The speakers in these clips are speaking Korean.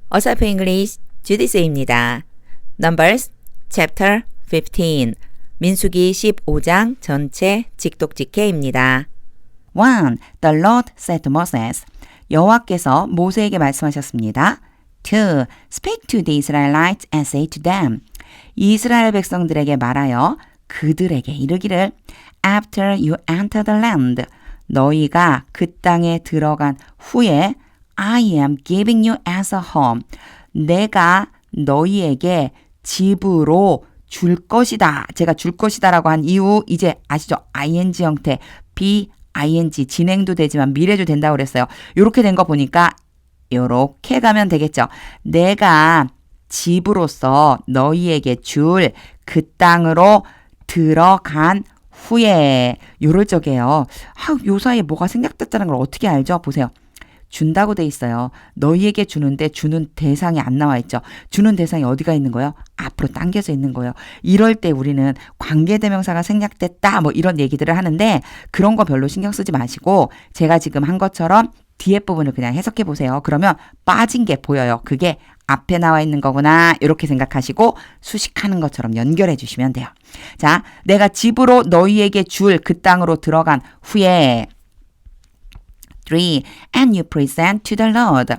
어설프 잉글리시 주디스입니다. Numbers Chapter 15 민수기 15장 전체 직독직해입니다. 1. The Lord said to Moses. 여호와께서 모세에게 말씀하셨습니다. 2. Speak to the Israelites and say to them. 이스라엘 백성들에게 말하여 그들에게 이르기를 After you enter the land. 너희가 그 땅에 들어간 후에 I am giving you as a home. 내가 너희에게 집으로 줄 것이다. 제가 줄 것이다 라고 한 이유 이제 아시죠? ing 형태 be ing 진행도 되지만 미래도 된다고 그랬어요. 이렇게 된 거 보니까 이렇게 가면 되겠죠. 내가 집으로서 너희에게 줄 그 땅으로 들어간 후에 요럴 적에요. 요 사이에 뭐가 생략됐다는 걸 어떻게 알죠? 보세요. 준다고 돼 있어요. 너희에게 주는데 주는 대상이 안 나와 있죠. 주는 대상이 어디가 있는 거예요? 앞으로 당겨져 있는 거예요. 이럴 때 우리는 관계대명사가 생략됐다 뭐 이런 얘기들을 하는데 그런 거 별로 신경 쓰지 마시고 제가 지금 한 것처럼 뒤에 부분을 그냥 해석해 보세요. 그러면 빠진 게 보여요. 그게 앞에 나와 있는 거구나 이렇게 생각하시고 수식하는 것처럼 연결해 주시면 돼요. 자, 내가 집으로 너희에게 줄 그 땅으로 들어간 후에 3. And you present to the Lord.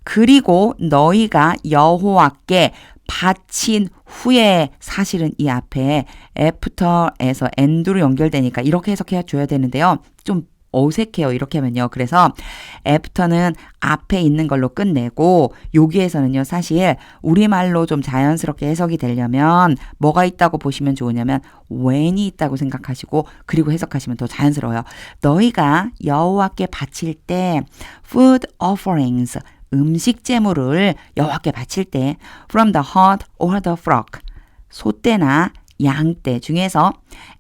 그리고 너희가 여호와께 바친 후에 사실은 이 앞에 after에서 and로 연결되니까 이렇게 해석해 줘야 되는데요. 좀 어색해요. 이렇게 하면요. 그래서 after는 앞에 있는 걸로 끝내고 여기에서는요. 사실 우리말로 좀 자연스럽게 해석이 되려면 뭐가 있다고 보시면 좋으냐면 when이 있다고 생각하시고 그리고 해석하시면 더 자연스러워요. 너희가 여호와께 바칠 때 food offerings 음식 제물을 여호와께 바칠 때 from the herd or the flock 소떼나 양떼 중에서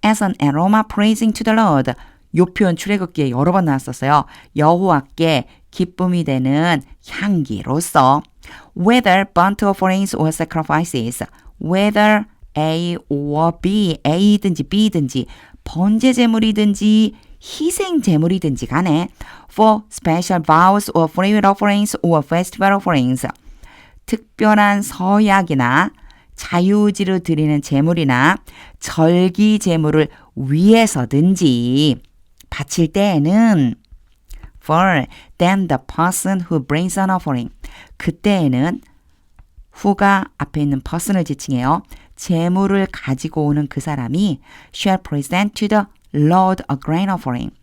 as an aroma praising to the Lord 요 표현 출애굽기에 여러 번 나왔었어요. 여호와께 기쁨이 되는 향기로서 whether burnt offerings or sacrifices whether A or B A든지 B든지 번제 제물이든지 희생 제물이든지 간에 for special vows or freewill offerings or festival offerings 특별한 서약이나 자유의지로 드리는 제물이나 절기 제물을 위해서든지 바칠 때에는 for then the person who brings an offering 그때에는 who가 앞에 있는 person을 지칭해요. 제물을 가지고 오는 그 사람이 shall present to the Lord a grain offering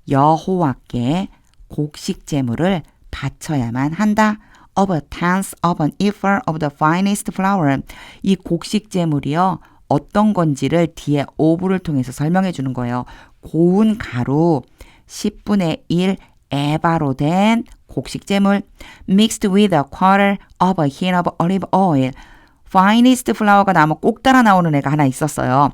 여호와께 곡식 제물을 바쳐야만 한다. of a tenth of an ephah of the finest flour 이 곡식 제물이요. 어떤 건지를 뒤에 오브를 통해서 설명해 주는 거예요. 고운 가루 10분의 1 에바로 된 곡식 제물 mixed with a quarter of a hin of olive oil finest flour가 나오면 꼭 따라 나오는 애가 하나 있었어요.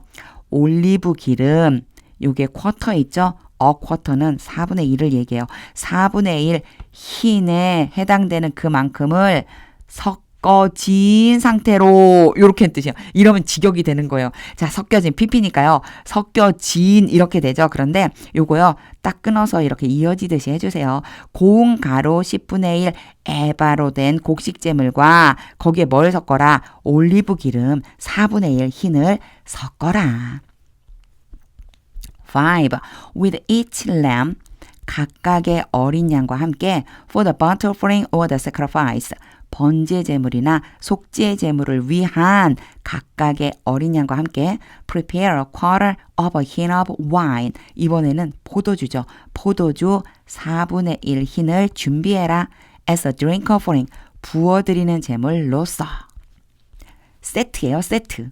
올리브 기름 요게 쿼터 있죠? 쿼터는 4분의 1을 얘기해요. 4분의 1 흰에 해당되는 그만큼을 섞어진 상태로 이렇게 뜻이에요. 이러면 직역이 되는 거예요. 자, 섞여진 PP니까요. 섞여진 이렇게 되죠. 그런데 요거요. 딱 끊어서 이렇게 이어지듯이 해주세요. 고운 가루 10분의 1 에바로 된 곡식제물과 거기에 뭘 섞어라? 올리브 기름 4분의 1 흰을 섞어라. 5. With each lamb 각각의 어린 양과 함께 for the burnt offering or the sacrifice 번제 제물이나 속죄 제물을 위한 각각의 어린 양과 함께 prepare a quarter of a hin of wine 이번에는 포도주죠. 포도주 4분의 1 흰을 준비해라 as a drink offering 부어드리는 제물로서 세트예요. 세트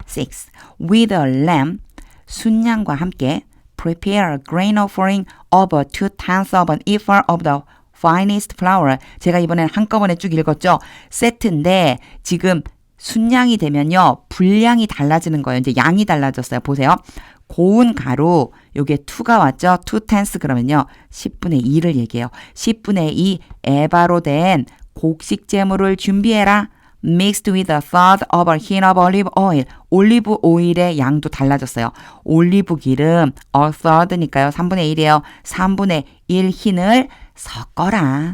6. With a lamb 순양과 함께 prepare a grain offering of a 2/10 of an ephah of the finest flour. 제가 이번엔 한꺼번에 쭉 읽었죠. 세트인데 지금 순양이 되면요. 분량이 달라지는 거예요. 이제 양이 달라졌어요. 보세요. 고운 가루 요게 2가 왔죠. 2/10 그러면요. 10분의 2를 얘기해요. 10분의 2 에바로 된 곡식 제물을 준비해라. mixed with a third of a hin of olive oil. 올리브 오일의 양도 달라졌어요. 올리브 기름 a third니까요. 3분의 1이에요. 3분의 1 흰을 섞어라.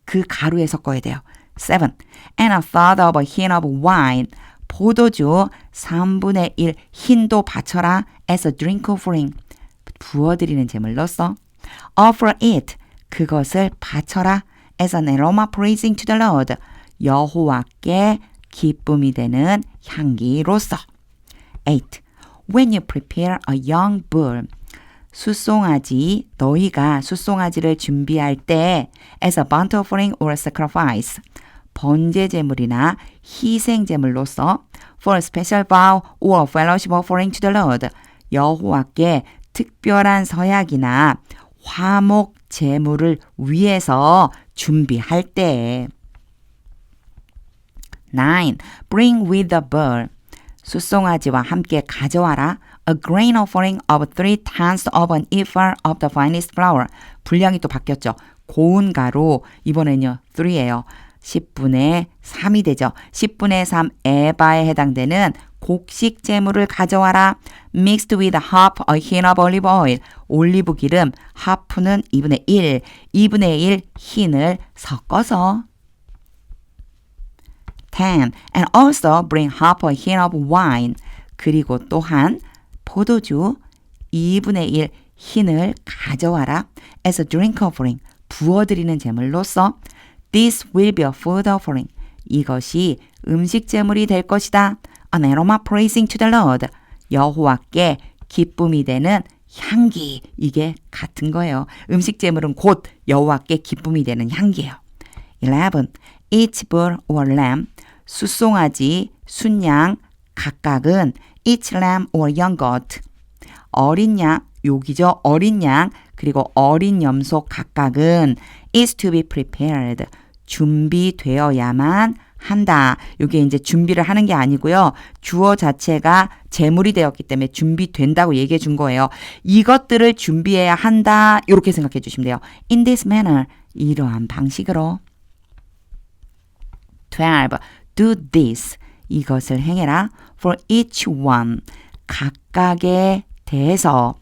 그 가루에 섞어야 돼요. 7. And a third of a hin of wine. 포도주 3분의 1 흰도 바쳐라 as a drink offering. 부어드리는 제물로서. Offer it. 그것을 바쳐라 as an aroma praising to the Lord. 여호와께 기쁨이 되는 향기로서. 8. When you prepare a young bull. 숫송아지, 너희가 숫송아지를 준비할 때 as a burnt offering or sacrifice. 번제 제물이나 희생 제물로서 for a special vow or a fellowship offering to the Lord. 여호와께 특별한 서약이나 화목 제물을 위해서 준비할 때. 9. Bring with the bull. 숫송아지와 함께 가져와라. A grain offering of 3/10 of an ephah of the finest flour. 분량이 또 바뀌었죠. 고운 가루, 이번에는요 3예요. 10분의 3이 되죠. 10분의 3 에바에 해당되는 곡식 제물을 가져와라. Mixed with half a hin of olive oil. 올리브 기름, 하프는 2분의 1, 2분의 1 흰을 섞어서. 10. And also bring half a hin of wine. 그리고 또한 포도주 2분의 1 흰을 가져와라. As a drink offering. 부어드리는 제물로서. This will be a food offering. 이것이 음식 제물이 될 것이다. An aroma praising to the Lord. 여호와께 기쁨이 되는 향기. 이게 같은 거예요. 음식 제물은 곧 여호와께 기쁨이 되는 향기예요. 11. Each bull or lamb. 숫송아지, 순양 각각은 each lamb or young goat. 어린 양, 여기죠. 어린 양 그리고 어린 염소 각각은 is to be prepared. 준비되어야만 한다. 이게 이제 준비를 하는 게 아니고요. 주어 자체가 제물이 되었기 때문에 준비된다고 얘기해 준 거예요. 이것들을 준비해야 한다. 이렇게 생각해 주시면 돼요. In this manner. 이러한 방식으로. 12. Do this. 이것을 행해라. For each one. 각각에 대해서.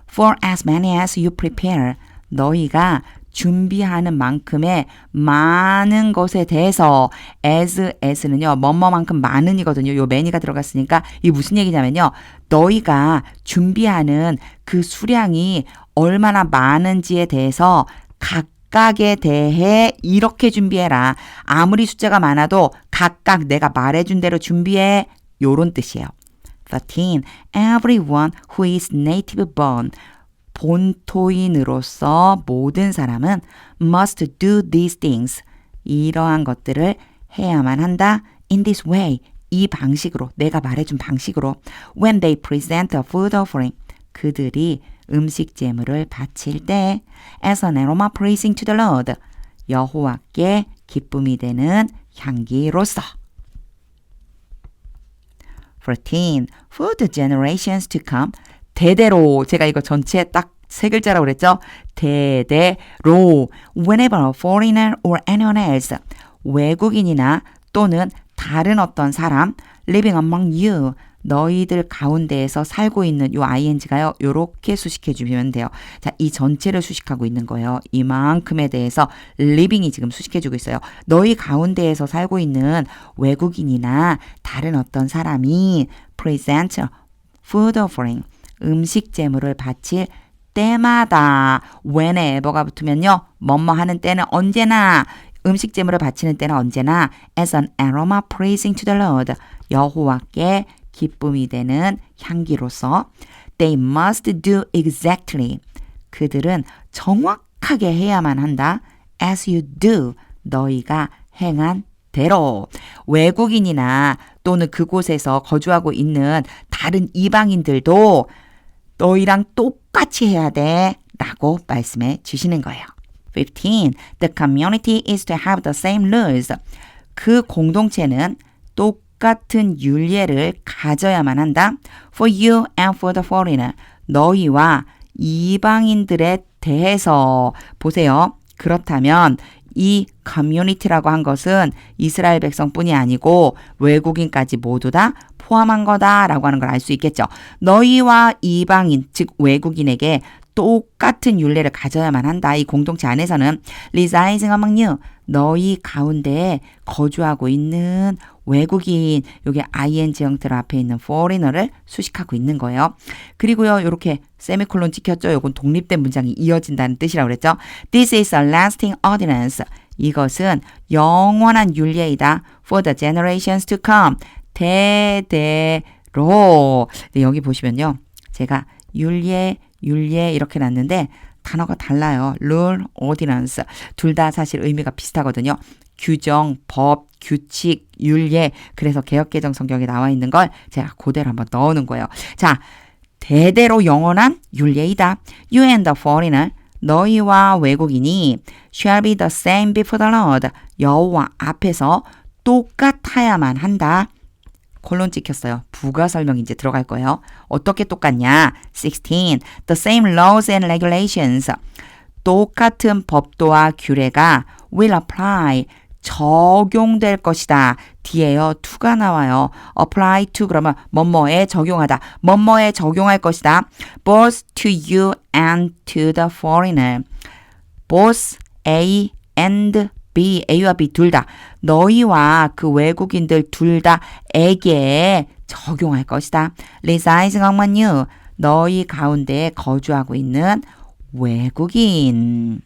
For as many as you prepare. 너희가 준비하는 만큼의 많은 것에 대해서 as는요 뭐뭐만큼 많은이거든요. 요 many가 들어갔으니까 이게 무슨 얘기냐면요. 너희가 준비하는 그 수량이 얼마나 많은지에 대해서 각각에 대해 이렇게 준비해라. 아무리 숫자가 많아도 각각 내가 말해준 대로 준비해. 요런 뜻이에요. 13. Everyone who is native born. 본토인으로서 모든 사람은 must do these things. 이러한 것들을 해야만 한다. In this way. 이 방식으로. 내가 말해준 방식으로. When they present a food offering. 그들이 음식 제물을 바칠 때 as an aroma praising to the Lord. 여호와께 기쁨이 되는 향기로서. 14. For the generations to come. 대대로. 제가 이거 전체 딱 세 글자라고 그랬죠? 대대로. Whenever a foreigner or anyone else. 외국인이나 또는 다른 어떤 사람 living among you. 너희들 가운데에서 살고 있는 요 ing가요. 요렇게 수식해 주시면 돼요. 자, 이 전체를 수식하고 있는 거예요. 이만큼에 대해서 living이 지금 수식해 주고 있어요. 너희 가운데에서 살고 있는 외국인이나 다른 어떤 사람이 present food offering. 음식 제물을 바칠 때마다 whenever가 붙으면요. 뭐뭐 하는 때는 언제나 음식 제물을 바치는 때는 언제나 as an aroma praising to the Lord. 여호와께 기쁨이 되는 향기로서 they must do exactly. 그들은 정확하게 해야만 한다. as you do. 너희가 행한 대로. 외국인이나 또는 그곳에서 거주하고 있는 다른 이방인들도 너희랑 똑같이 해야 돼 라고 말씀해 주시는 거예요. 15. The community is to have the same rules. 그 공동체는 똑같은 율례를 가져야만 한다. For you and for the foreigner. 너희와 이방인들에 대해서. 보세요. 그렇다면 이 커뮤니티라고 한 것은 이스라엘 백성뿐이 아니고 외국인까지 모두 다 포함한 거다라고 하는 걸 알 수 있겠죠. 너희와 이방인, 즉 외국인에게 똑같은 율례를 가져야만 한다. 이 공동체 안에서는 residing among you, 너희 가운데 거주하고 있는 외국인, 요게 ing 형태로 앞에 있는 foreigner를 수식하고 있는 거예요. 그리고요, 이렇게 세미콜론 찍혔죠. 요건 독립된 문장이 이어진다는 뜻이라고 그랬죠. This is a lasting ordinance. 이것은 영원한 율례이다. For the generations to come. 대대로. 네, 여기 보시면요. 제가 율례 이렇게 놨는데 단어가 달라요. rule, ordinance. 둘 다 사실 의미가 비슷하거든요. 규정, 법, 규칙, 율례. 그래서 개역개정 성경에 나와 있는 걸 제가 그대로 한번 넣어놓은 거예요. 자, 대대로 영원한 율례이다. You and the foreigner. 너희와 외국인이 shall be the same before the Lord. 여호와 앞에서 똑같아야만 한다. 콜론 찍혔어요. 부가 설명이 이제 들어갈 거예요. 어떻게 똑같냐? 16. The same laws and regulations. 똑같은 법도와 규례가 will apply. 적용될 것이다. 뒤에요. to가 나와요. apply to 그러면 뭐뭐에 적용하다. 뭐뭐에 적용할 것이다. both to you and to the foreigner. both A and B, A와 B 둘 다 너희와 그 외국인들 둘 다에게 적용할 것이다. residing among you, 너희 가운데 거주하고 있는 외국인.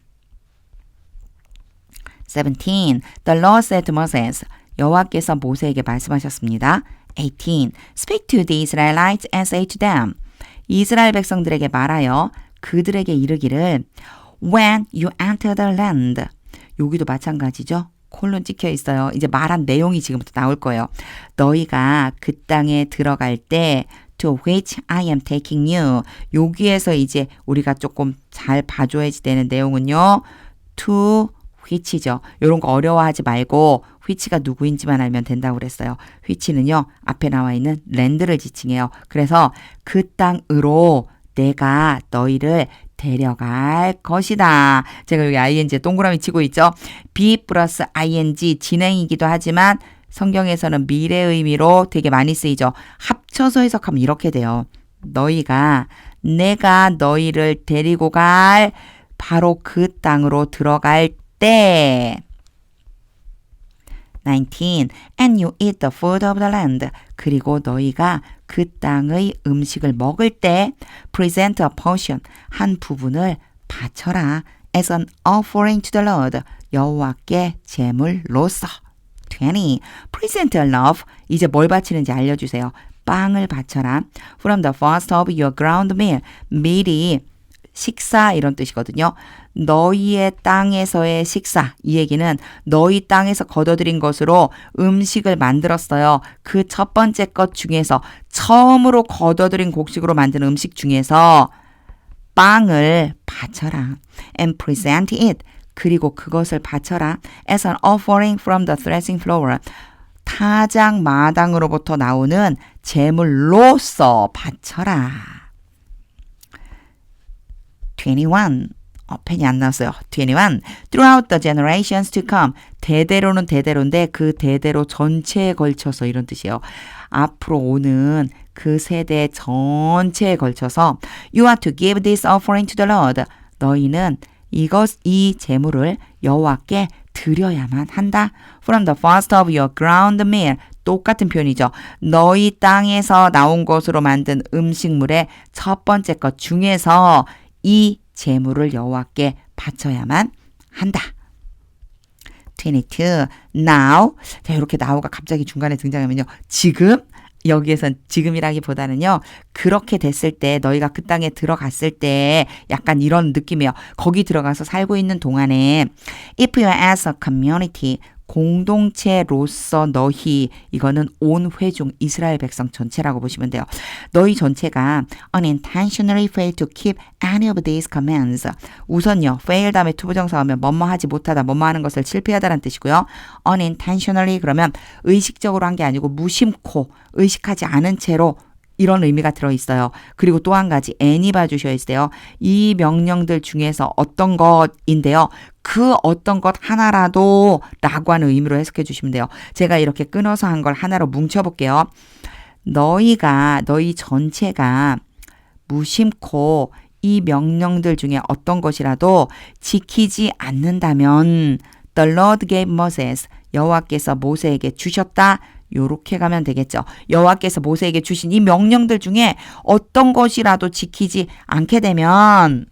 17. The Lord said to Moses, 여호와께서 모세에게 말씀하셨습니다. 18. Speak to the Israelites and say to them, 이스라엘 백성들에게 말하여 그들에게 이르기를 When you enter the land, 여기도 마찬가지죠. 콜론 찍혀 있어요. 이제 말한 내용이 지금부터 나올 거예요. 너희가 그 땅에 들어갈 때 to which I am taking you. 여기에서 이제 우리가 조금 잘 봐줘야지 되는 내용은요. to which죠. 이런 거 어려워하지 말고 which가 누구인지만 알면 된다고 그랬어요. which는요. 앞에 나와 있는 land를 지칭해요. 그래서 그 땅으로 내가 너희를 데려갈 것이다. 제가 여기 ing에 동그라미 치고 있죠. be 플러스 ing 진행이기도 하지만 성경에서는 미래 의미로 되게 많이 쓰이죠. 합쳐서 해석하면 이렇게 돼요. 내가 너희를 데리고 갈 바로 그 땅으로 들어갈 때 19. And you eat the food of the land. 그리고 너희가 그 땅의 음식을 먹을 때 present a portion. 한 부분을 바쳐라. As an offering to the Lord. 여호와께 제물로서. 20. Present a loaf. 이제 뭘 바치는지 알려주세요. 빵을 바쳐라. From the first of your ground meal. meal이 식사 이런 뜻이거든요. 너희의 땅에서의 식사. 이 얘기는 너희 땅에서 거둬들인 것으로 음식을 만들었어요. 그 첫 번째 것 중에서 처음으로 거둬들인 곡식으로 만든 음식 중에서 빵을 바쳐라. And present it. 그리고 그것을 바쳐라. As an offering from the threshing floor. 타작 마당으로부터 나오는 제물로서 바쳐라. 21. 펜이 안 나왔어요. 21. Throughout the generations to come. 대대로는 대대로인데 그 대대로 전체에 걸쳐서 이런 뜻이에요. 앞으로 오는 그 세대 전체에 걸쳐서 You are to give this offering to the Lord. 너희는 이 제물을 여호와께 드려야만 한다. From the first of your ground meal. 똑같은 표현이죠. 너희 땅에서 나온 것으로 만든 음식물의 첫 번째 것 중에서 이 제물을 여호와께 바쳐야만 한다. 22. Now. 자, 이렇게 now가 갑자기 중간에 등장하면요. 지금 여기에선 지금이라기보다는요. 그렇게 됐을 때 너희가 그 땅에 들어갔을 때 약간 이런 느낌이에요. 거기 들어가서 살고 있는 동안에 if you are as a community 공동체로서 너희 이거는 온 회중 이스라엘 백성 전체라고 보시면 돼요. 너희 전체가 unintentionally fail to keep any of these commands. 우선요. fail 다음에 투부정사 하면 뭐뭐하지 못하다 뭐뭐하는 것을 실패하다라는 뜻이고요. unintentionally 그러면 의식적으로 한 게 아니고 무심코 의식하지 않은 채로 이런 의미가 들어있어요. 그리고 또 한 가지 N이 봐주셔야 돼요. 이 명령들 중에서 어떤 것인데요. 그 어떤 것 하나라도 라고 하는 의미로 해석해 주시면 돼요. 제가 이렇게 끊어서 한 걸 하나로 뭉쳐볼게요. 너희 전체가 무심코 이 명령들 중에 어떤 것이라도 지키지 않는다면 The Lord gave Moses, 여호와께서 모세에게 주셨다. 요렇게 가면 되겠죠. 여호와께서 모세에게 주신 이 명령들 중에 어떤 것이라도 지키지 않게 되면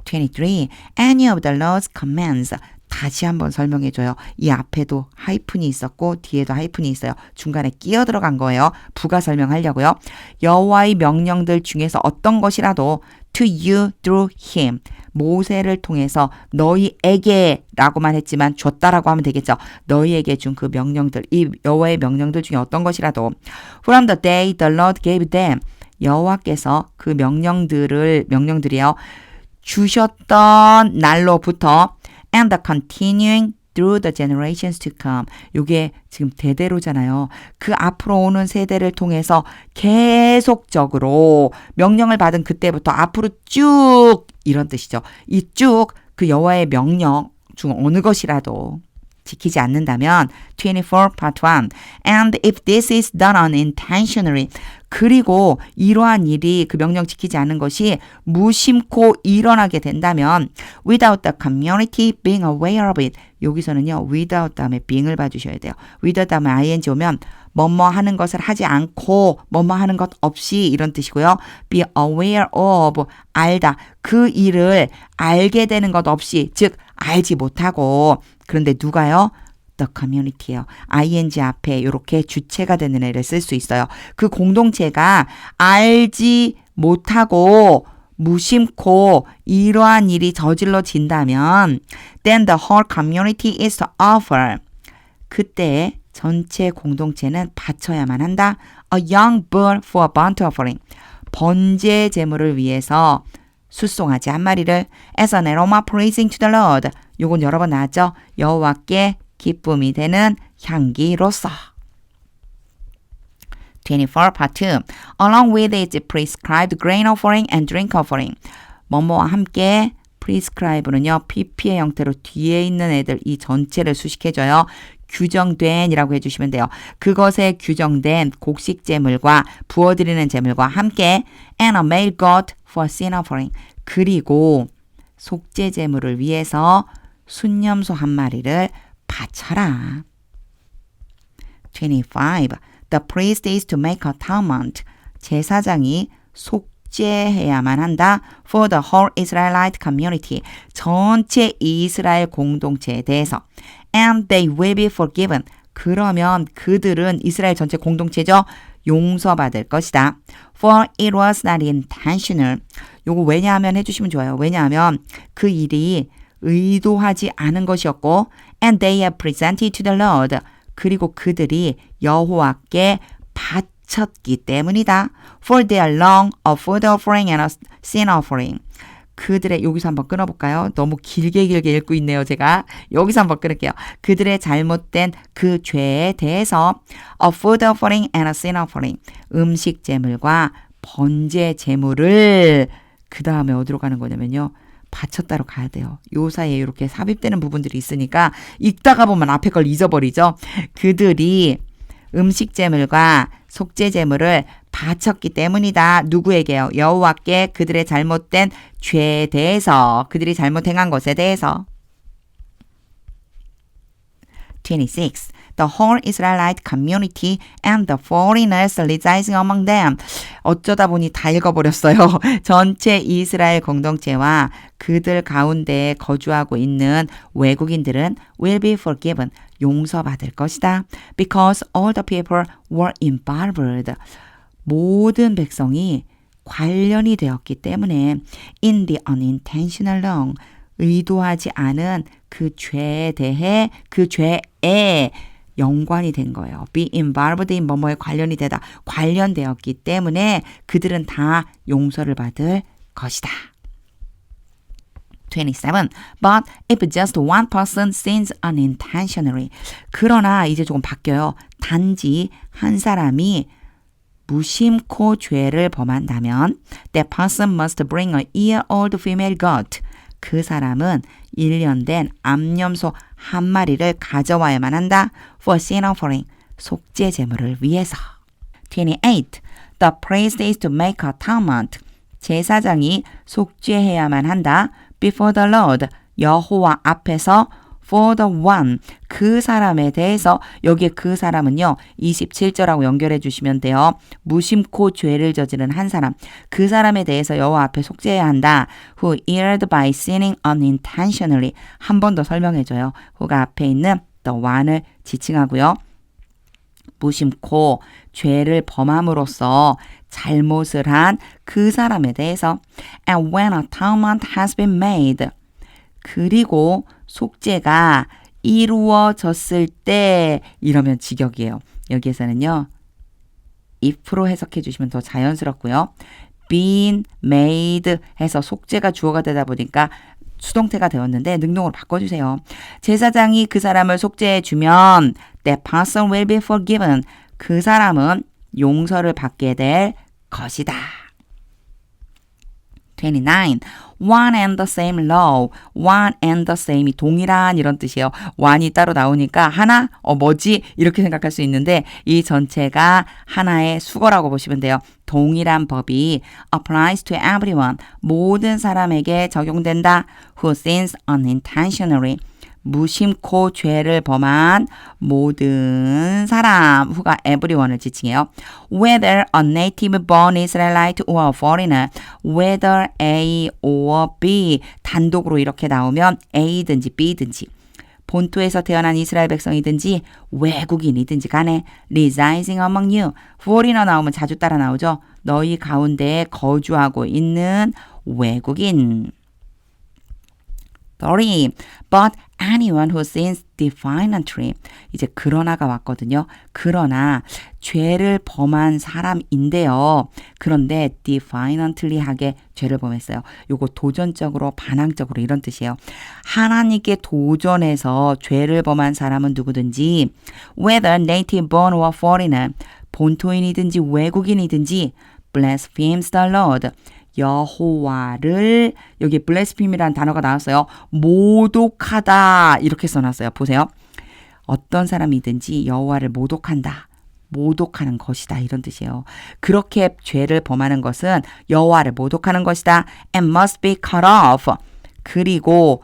23. Any of the Lord's commands. 다시 한번 설명해줘요. 이 앞에도 하이픈이 있었고 뒤에도 하이픈이 있어요. 중간에 끼어 들어간 거예요. 부가 설명하려고요. 여호와의 명령들 중에서 어떤 것이라도 to you through him. 모세를 통해서 너희에게 라고만 했지만 줬다라고 하면 되겠죠. 너희에게 준 그 명령들, 이 여호와의 명령들 중에 어떤 것이라도 from the day the Lord gave them. 여호와께서 그 명령들이요. 주셨던 날로부터 and the continuing through the generations to come. 이게 지금 대대로잖아요. 그 앞으로 오는 세대를 통해서 계속적으로 명령을 받은 그때부터 앞으로 쭉 이런 뜻이죠. 이 쭉 그 여호와의 명령 중 어느 것이라도 지키지 않는다면 24 part 1 and if this is done unintentionally 그리고 이러한 일이 그 명령 지키지 않는 것이 무심코 일어나게 된다면 without the community being aware of it 여기서는요 without 다음에 being을 봐주셔야 돼요. without 다음에 ing 오면 뭐뭐 하는 것을 하지 않고 뭐뭐 하는 것 없이 이런 뜻이고요. be aware of 알다 그 일을 알게 되는 것 없이 즉 알지 못하고 그런데 누가요? The community예요. ing 앞에 이렇게 주체가 되는 애를 쓸 수 있어요. 그 공동체가 알지 못하고 무심코 이러한 일이 저질러진다면 then the whole community is to offer. 그때 전체 공동체는 바쳐야만 한다. A young bull for a burnt offering. 번제 제물을 위해서 숫송아지 한 마리를 as an aroma praising to the Lord. 요건 여러 번 나왔죠. 여호와께 기쁨이 되는 향기로서. 24 part 2. Along with its prescribed grain offering and drink offering. 뭐뭐와 함께 prescribe는요. pp의 형태로 뒤에 있는 애들 이 전체를 수식해줘요. 규정된 이라고 해주시면 돼요. 그것에 규정된 곡식 제물과 부어드리는 제물과 함께 and a male goat for sin offering. 그리고 속죄 제물을 위해서 순념소 한 마리를 바쳐라. 25. The priest is to make atonement. 제사장이 속죄해야만 한다. For the whole Israelite community. 전체 이스라엘 공동체에 대해서. And they will be forgiven. 그러면 그들은 이스라엘 전체 공동체죠. 용서받을 것이다. For it was not intentional. 요거 왜냐하면 해주시면 좋아요. 왜냐하면 그 일이 의도하지 않은 것이었고 and they have presented to the Lord. 그리고 그들이 여호와께 바쳤기 때문이다. For their long a food offering and a sin offering. 그들의 여기서 한번 끊어볼까요? 너무 길게 읽고 있네요. 제가 여기서 한번 끊을게요. 그들의 잘못된 그 죄에 대해서 a food offering and a sin offering. 음식 제물과 번제 제물을 그 다음에 어디로 가는 거냐면요. 바쳤다로 가야 돼요. 요 사이에 이렇게 삽입되는 부분들이 있으니까 읽다가 보면 앞에 걸 잊어버리죠. 그들이 음식 제물과 속죄 제물을 바쳤기 때문이다. 누구에게요? 여호와께 그들의 잘못된 죄에 대해서 그들이 잘못 행한 것에 대해서. 26. The whole Israelite community and the foreigners residing among them. 어쩌다 보니 다 읽어버렸어요. 전체 이스라엘 공동체와 그들 가운데 거주하고 있는 외국인들은 will be forgiven. 용서받을 것이다. Because all the people were involved. 모든 백성이 관련이 되었기 때문에 in the unintentional wrong. 의도하지 않은 그 죄에 대해 그 죄에 연관이 된 거예요. be involved in 뭐뭐에 관련이 되다. 관련되었기 때문에 그들은 다 용서를 받을 것이다. 27. But if just one person sins unintentionally. 그러나 이제 조금 바뀌어요. 단지 한 사람이 무심코 죄를 범한다면 that person must bring a year-old female goat. 그 사람은 1년 된 암염소 한 마리를 가져와야만 한다. For sin offering. 속죄 제물을 위해서. 28. The priest is to make atonement. 제사장이 속죄해야만 한다. before the Lord, 여호와 앞에서 for the one, 그 사람에 대해서 여기에 그 사람은요 27절하고 연결해 주시면 돼요. 무심코 죄를 저지른 한 사람, 그 사람에 대해서 여호와 앞에 속죄해야 한다. who erred by sinning unintentionally, 한 번 더 설명해 줘요. who가 앞에 있는 the one을 지칭하고요. 무심코 죄를 범함으로써 잘못을 한 그 사람에 대해서 and when atonement has been made, 그리고 속죄가 이루어졌을 때 이러면 직역이에요. 여기에서는요. if로 해석해 주시면 더 자연스럽고요. been made 해서 속죄가 주어가 되다 보니까 수동태가 되었는데 능동으로 바꿔주세요. 제사장이 그 사람을 속죄해 주면 that person will be forgiven, 그 사람은 용서를 받게 될 것이다. 29. One and the same law. One and the same이 동일한 이런 뜻이에요. one이 따로 나오니까 하나? 뭐지? 이렇게 생각할 수 있는데 이 전체가 하나의 수거라고 보시면 돼요. 동일한 법이 applies to everyone. 모든 사람에게 적용된다. Who sins unintentionally. 무심코 죄를 범한 모든 사람, 후가 everyone을 지칭해요. Whether a native born Israelite or a foreigner, whether A or B, 단독으로 이렇게 나오면 A든지 B든지, 본토에서 태어난 이스라엘 백성이든지 외국인이든지 간에 residing among you, foreigner 나오면 자주 따라 나오죠. 너희 가운데에 거주하고 있는 외국인. 30. But anyone who sins defiantly. 이제 그러나가 왔거든요. 그러나 죄를 범한 사람인데요. 그런데 defiantly 하게 죄를 범했어요. 요거 도전적으로 반항적으로 이런 뜻이에요. 하나님께 도전해서 죄를 범한 사람은 누구든지 whether native born or foreigner, 본토인이든지 외국인이든지 blasphemes the Lord, 여호와를, 여기 blaspheme이라는 단어가 나왔어요. 모독하다 이렇게 써놨어요. 보세요. 어떤 사람이든지 여호와를 모독한다. 모독하는 것이다 이런 뜻이에요. 그렇게 죄를 범하는 것은 여호와를 모독하는 것이다. and must be cut off. 그리고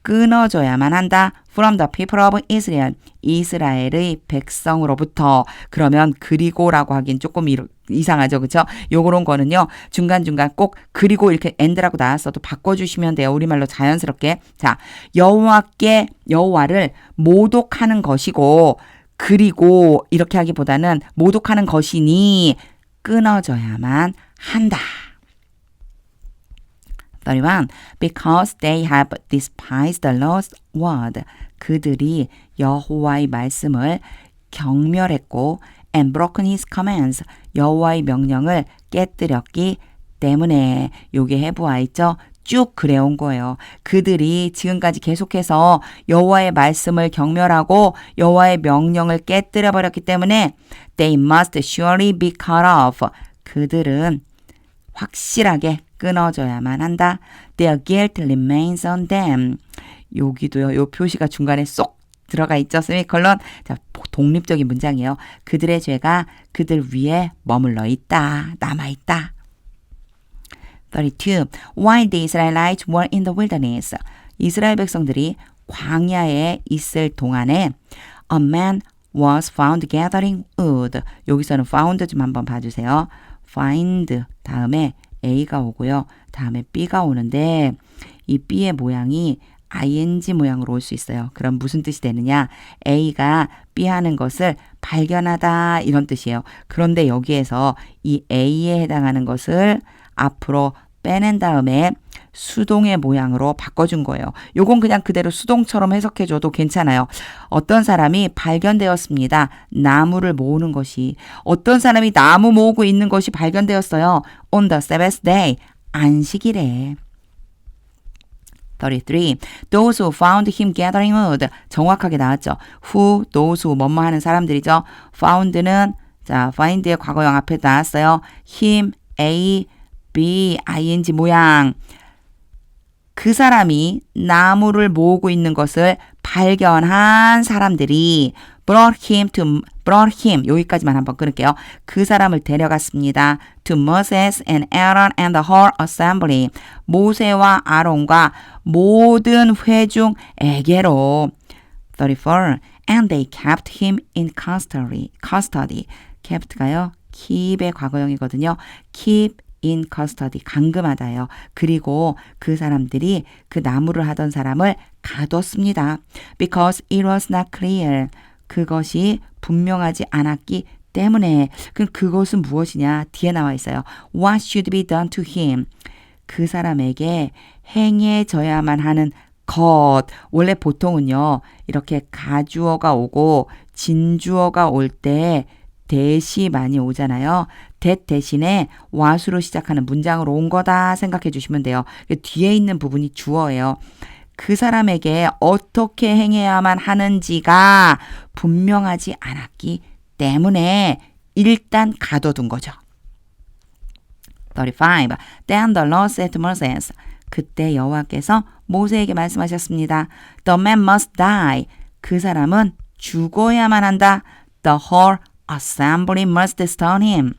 끊어져야만 한다. from the people of Israel. 이스라엘의 백성으로부터. 그러면 그리고라고 하긴 조금 이상하죠. 그렇죠? 요런 거는요. 중간중간 꼭 그리고 이렇게 and라고 나왔어도 바꿔주시면 돼요. 우리말로 자연스럽게. 자, 여호와를 모독하는 것이고 그리고 이렇게 하기보다는 모독하는 것이니 끊어져야만 한다. 31. Because they have despised the Lord's word. 그들이 여호와의 말씀을 경멸했고 and broken his commands. 여호와의 명령을 깨뜨렸기 때문에. 요게 해부와 있죠. 쭉 그래온 거예요. 그들이 지금까지 계속해서 여호와의 말씀을 경멸하고 여호와의 명령을 깨뜨려 버렸기 때문에 they must surely be cut off. 그들은 확실하게 끊어져야만 한다. Their guilt remains on them. 여기도요. 요 표시가 중간에 쏙 들어가 있죠. 세미콜론. 자, 독립적인 문장이에요. 그들의 죄가 그들 위에 머물러 있다. 남아 있다. 32. While the Israelites were in the wilderness. 이스라엘 백성들이 광야에 있을 동안에 a man was found gathering wood. 여기서는 found 좀 한번 봐주세요. find 다음에 A가 오고요. 다음에 B가 오는데 이 B의 모양이 ing 모양으로 올 수 있어요. 그럼 무슨 뜻이 되느냐? A가 B 하는 것을 발견하다 이런 뜻이에요. 그런데 여기에서 이 A에 해당하는 것을 앞으로 빼낸 다음에 수동의 모양으로 바꿔준 거예요. 요건 그냥 그대로 수동처럼 해석해줘도 괜찮아요. 어떤 사람이 발견되었습니다. 나무를 모으는 것이. 어떤 사람이 나무 모으고 있는 것이 발견되었어요. On the seventh day. 안식일에. 33. Those who found him gathering wood. 정확하게 나왔죠. Who, those who 뭐뭐 하는 사람들이죠. found는 자, find의 과거형 앞에 나왔어요. him, A, B, ing 모양. 그 사람이 나무를 모으고 있는 것을 발견한 사람들이 brought him 여기까지만 한번 끊을게요. 그 사람을 데려갔습니다. to Moses and Aaron and the whole assembly. 모세와 아론과 모든 회중에게로. 34. And they kept him in custody. kept가요. keep의 과거형이거든요. keep in custody. 감금하다요. 그리고 그 사람들이 그 나무를 하던 사람을 가뒀습니다. Because it was not clear. 그것이 분명하지 않았기 때문에. 그럼 그것은 무엇이냐? 뒤에 나와 있어요. What should be done to him? 그 사람에게 행해져야만 하는 것. 원래 보통은요. 이렇게 가주어가 오고 진주어가 올 때 대시 많이 오잖아요. that 대신에 what으로 시작하는 문장으로 온 거다 생각해 주시면 돼요. 뒤에 있는 부분이 주어예요. 그 사람에게 어떻게 행해야만 하는지가 분명하지 않았기 때문에 일단 가둬둔 거죠. 35. Then the Lord said to Moses. 그때 여호와께서 모세에게 말씀하셨습니다. The man must die. 그 사람은 죽어야만 한다. The whole assembly must stone him.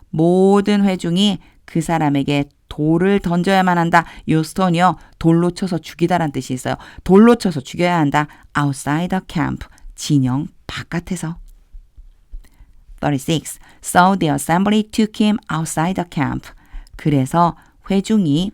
모든 회중이 그 사람에게 돌을 던져야만 한다. 이 stone이요. 돌로 쳐서 죽이다라는 뜻이 있어요. 돌로 쳐서 죽여야 한다. outside the camp. 진영 바깥에서. 36. So the assembly took him outside the camp. 그래서 회중이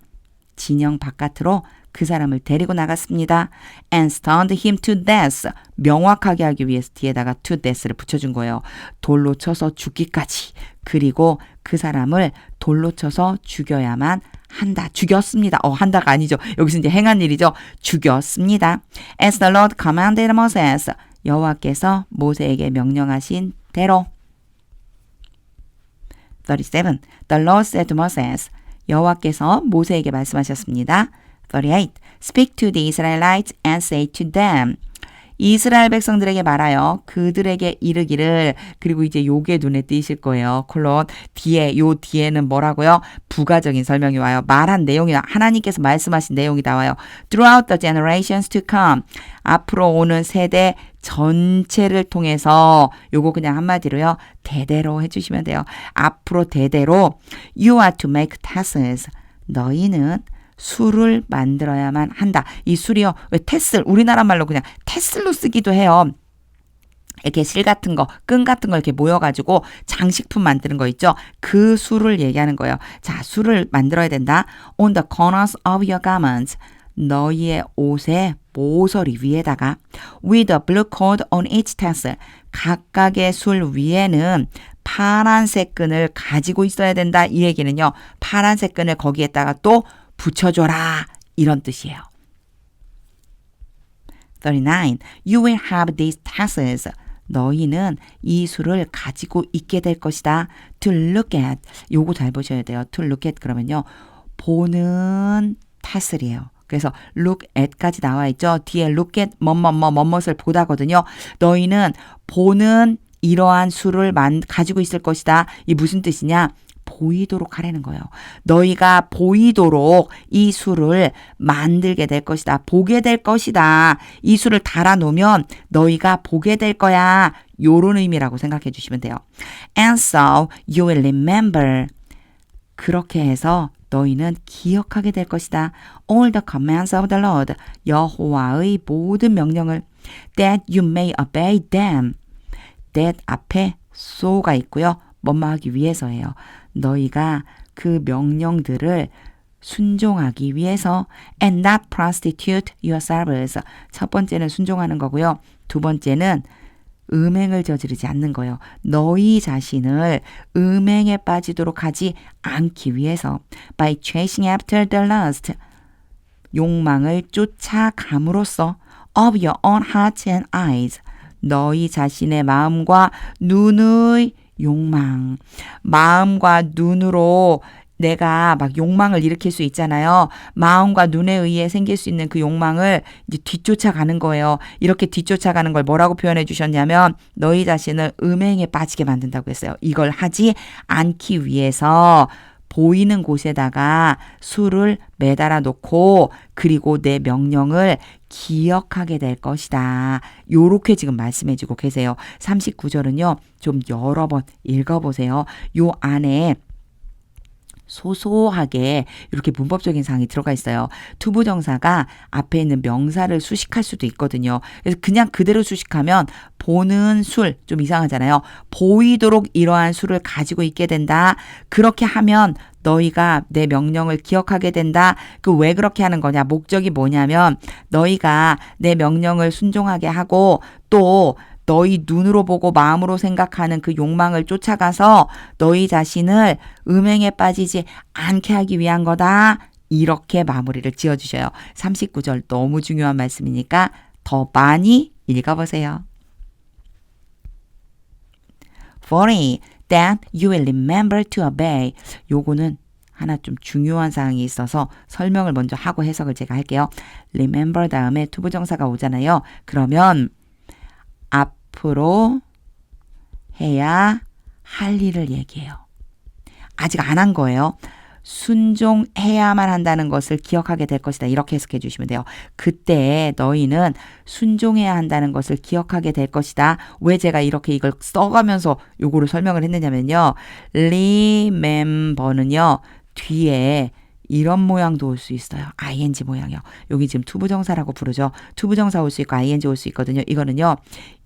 진영 바깥으로 그 사람을 데리고 나갔습니다. And stoned him to death. 명확하게 하기 위해서 뒤에다가 to death를 붙여준 거예요. 돌로 쳐서 죽기까지. 그리고 그 사람을 돌로 쳐서 죽여야만 한다. 죽였습니다. 한다가 아니죠. 여기서 이제 행한 일이죠. 죽였습니다. As the Lord commanded Moses. 여호와께서 모세에게 명령하신 대로. 37. The Lord said to Moses. 여호와께서 모세에게 말씀하셨습니다. 38. Speak to the Israelites and say to them. 이스라엘 백성들에게 말하여 그들에게 이르기를. 그리고 이제 요게 눈에 띄실 거예요. 콜론 뒤에 요 뒤에는 뭐라고요? 부가적인 설명이 와요. 말한 내용이 하나님께서 말씀하신 내용이 나와요. Throughout the generations to come. 앞으로 오는 세대 전체를 통해서 요거 그냥 한마디로요. 대대로 해주시면 돼요. 앞으로 대대로 You are to make tassels. 너희는 술을 만들어야만 한다. 이 술이요. 왜 테슬? 우리나라 말로 그냥 테슬로 쓰기도 해요. 이렇게 실 같은 거, 끈 같은 거 이렇게 모여가지고 장식품 만드는 거 있죠. 그 술을 얘기하는 거예요. 자, 술을 만들어야 된다. On the corners of your garments. 너희의 옷의 모서리 위에다가 with a blue cord on each tassel. 각각의 술 위에는 파란색 끈을 가지고 있어야 된다. 이 얘기는요. 파란색 끈을 거기에다가 또 붙여줘라. 이런 뜻이에요. 39. You will have these tassels. 너희는 이 술을 가지고 있게 될 것이다. To look at. 요거 잘 보셔야 돼요. To look at 그러면요. 보는 tassel이에요. 그래서 look at까지 나와 있죠. 뒤에 look at 뭐뭇을 보다거든요. 너희는 보는 이러한 술을 가지고 있을 것이다. 이 무슨 뜻이냐? 보이도록 하라는 거예요. 너희가 보이도록 이 술을 만들게 될 것이다. 보게 될 것이다. 이 술을 달아놓으면 너희가 보게 될 거야. 요런 의미라고 생각해 주시면 돼요. And so you will remember. 그렇게 해서 너희는 기억하게 될 것이다. All the commands of the Lord. 여호와의 모든 명령을. That you may obey them. that 앞에 so가 있고요. 뭐뭐 하기 위해서예요. 너희가 그 명령들을 순종하기 위해서 and not prostitute yourselves. 첫 번째는 순종하는 거고요. 두 번째는 음행을 저지르지 않는 거예요. 너희 자신을 음행에 빠지도록 하지 않기 위해서 by chasing after the lust. 욕망을 쫓아감으로써 of your own heart and eyes. 너희 자신의 마음과 눈의 욕망. 마음과 눈으로 내가 막 욕망을 일으킬 수 있잖아요. 마음과 눈에 의해 생길 수 있는 그 욕망을 이제 뒤쫓아가는 거예요. 이렇게 뒤쫓아가는 걸 뭐라고 표현해 주셨냐면 너희 자신을 음행에 빠지게 만든다고 했어요. 이걸 하지 않기 위해서 보이는 곳에다가 술을 매달아 놓고 그리고 내 명령을 기억하게 될 것이다. 요렇게 지금 말씀해 주고 계세요. 39절은요. 좀 여러 번 읽어보세요. 요 안에 소소하게 이렇게 문법적인 사항이 들어가 있어요. 투부정사가 앞에 있는 명사를 수식할 수도 있거든요. 그래서 그냥 그대로 수식하면 보는 술 좀 이상하잖아요. 보이도록 이러한 술을 가지고 있게 된다. 그렇게 하면 너희가 내 명령을 기억하게 된다. 그 왜 그렇게 하는 거냐? 목적이 뭐냐면 너희가 내 명령을 순종하게 하고 또 너희 눈으로 보고 마음으로 생각하는 그 욕망을 쫓아가서 너희 자신을 음행에 빠지지 않게 하기 위한 거다. 이렇게 마무리를 지어주셔요. 39절 너무 중요한 말씀이니까 더 많이 읽어보세요. 40. That you will remember to obey. 요거는 하나 좀 중요한 사항이 있어서 설명을 먼저 하고 해석을 제가 할게요. remember 다음에 투부정사가 오잖아요. 그러면 앞으로 해야 할 일을 얘기해요. 아직 안 한 거예요. 순종해야만 한다는 것을 기억하게 될 것이다. 이렇게 해석해 주시면 돼요. 그때 너희는 순종해야 한다는 것을 기억하게 될 것이다. 왜 제가 이렇게 이걸 써가면서 요거를 설명을 했느냐면요. remember는요. 뒤에 이런 모양도 올 수 있어요. ing 모양이요. 여기 지금 투부정사라고 부르죠. 투부정사 올 수 있고 ing 올 수 있거든요. 이거는요.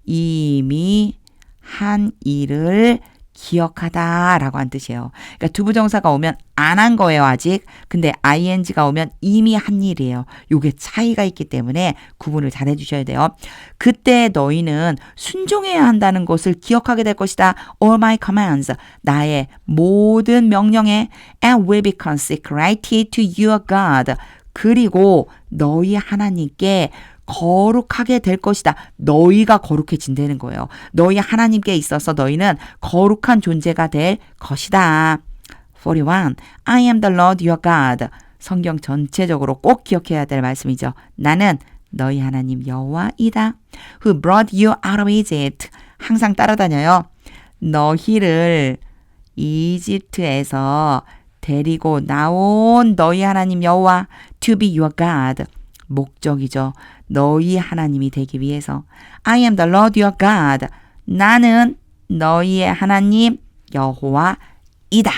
이미 한 일을 기억하다라고 한 뜻이에요. 그러니까 투부정사가 오면 안 한 거예요, 아직. 근데 ing가 오면 이미 한 일이에요. 요게 차이가 있기 때문에 구분을 잘 해주셔야 돼요. 그때 너희는 순종해야 한다는 것을 기억하게 될 것이다. All my commands, 나의 모든 명령에 and will be consecrated to your God. 그리고 너희 하나님께 거룩하게 될 것이다. 너희가 거룩해진다는 거예요. 너희 하나님께 있어서 너희는 거룩한 존재가 될 것이다. 41. I am the Lord your God. 성경 전체적으로 꼭 기억해야 될 말씀이죠. 나는 너희 하나님 여호와이다. Who brought you out of Egypt. 항상 따라다녀요. 너희를 이집트에서 데리고 나온 너희 하나님 여호와. To be your God. 목적이죠. 너희 하나님이 되기 위해서. I am the Lord your God. 나는 너희의 하나님 여호와이다.